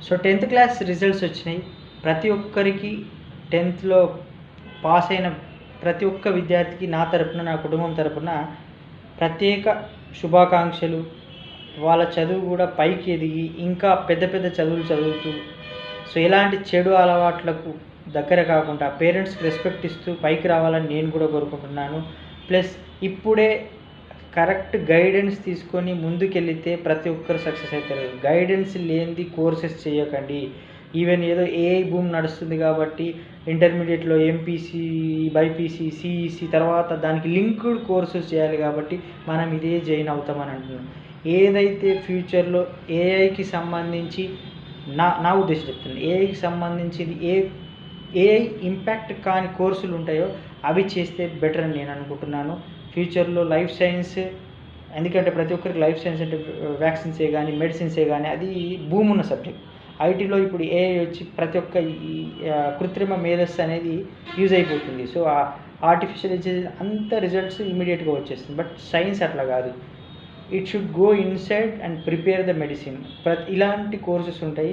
So 10th class results వచ్చినాయి. ప్రతి ఒక్కరికి 10థ్లో పాస్ అయిన ప్రతి ఒక్క విద్యార్థికి నా తరపున, నా కుటుంబం తరపున ప్రత్యేక శుభాకాంక్షలు. వాళ్ళ చదువు కూడా పైకి ఎదిగి ఇంకా పెద్ద పెద్ద చదువులు చదువుతూ, సో ఎలాంటి చెడు అలవాట్లకు దగ్గర కాకుండా పేరెంట్స్కి రెస్పెక్ట్ ఇస్తూ పైకి రావాలని నేను కూడా కోరుకుంటున్నాను. ప్లస్ ఇప్పుడే కరెక్ట్ గైడెన్స్ తీసుకొని ముందుకెళ్తే ప్రతి ఒక్కరు సక్సెస్ అవుతారు. గైడెన్స్ లేనిది కోర్సెస్ చేయకండి. ఈవెన్ ఏదో ఏఐ బూమ్ నడుస్తుంది కాబట్టి ఇంటర్మీడియట్లో ఎంపీసీ, బైపీసీ, సిఈసి తర్వాత దానికి లింక్డ్ కోర్సెస్ చేయాలి కాబట్టి మనం ఇదే జాయిన్ అవుతామని అంటున్నాం. ఏదైతే ఫ్యూచర్లో ఏఐకి సంబంధించి నా ఉద్దేశం చెప్తున్నాను, ఏఐకి సంబంధించింది ఏఐ ఇంపాక్ట్ కాని కోర్సులు ఉంటాయో అవి చేస్తే బెటర్ అని నేను అనుకుంటున్నాను. ఫ్యూచర్లో లైఫ్ సైన్స్, ఎందుకంటే ప్రతి ఒక్కరికి లైఫ్ సైన్స్ అంటే వ్యాక్సిన్సే కానీ మెడిసిన్సే కానీ అది భూమి ఉన్న సబ్జెక్ట్. ఐటీలో ఇప్పుడు ఏఐ వచ్చి ప్రతి ఒక్క ఈ కృత్రిమ మేధస్సు అనేది యూజ్ అయిపోతుంది. సో ఆర్టిఫిషియల్ ఇంటెలిజెన్స్ అంత రిజల్ట్స్ ఇమీడియట్గా వచ్చేస్తుంది. బట్ సైన్స్ అట్లా కాదు. It should go inside and prepare the medicine. ఇలాంటి కోర్సెస్ ఉంటాయి.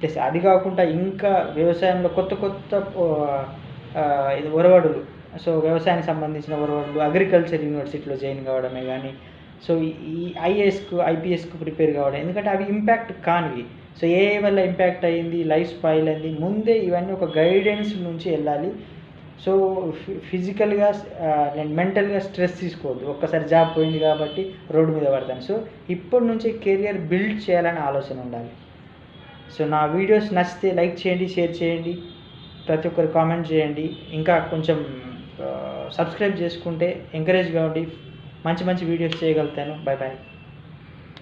ప్లస్ అది కాకుండా ఇంకా వ్యవసాయంలో కొత్త కొత్త ఇది ఒరవడులు, సో వ్యవసాయానికి సంబంధించిన ఒరవడులు అగ్రికల్చర్ యూనివర్సిటీలో జాయిన్ కావడమే కానీ, సో ఈ ఐపీఎస్కు ప్రిపేర్ కావడం, ఎందుకంటే అవి ఇంపాక్ట్ కానివి. సో ఏ వల్ల ఇంపాక్ట్ అయ్యింది, లైఫ్ స్పాయిల్ అయింది, ముందే ఇవన్నీ ఒక గైడెన్స్ నుంచి వెళ్ళాలి. సో ఫిజికల్గా నేను మెంటల్గా స్ట్రెస్ తీసుకోవద్దు. ఒక్కసారి జాబ్ పోయింది కాబట్టి రోడ్డు మీద పడతాను. సో ఇప్పటి నుంచి కెరియర్ బిల్డ్ చేయాలని ఆలోచన ఉండాలి. సో నా వీడియోస్ నచ్చితే లైక్ చేయండి, షేర్ చేయండి, ప్రతి ఒక్కరు కామెంట్ చేయండి. ఇంకా కొంచెం సబ్స్క్రైబ్ చేసుకుంటే ఎంకరేజ్గా ఉండి మంచి మంచి వీడియోస్ చేయగలుగుతాను. Bye bye.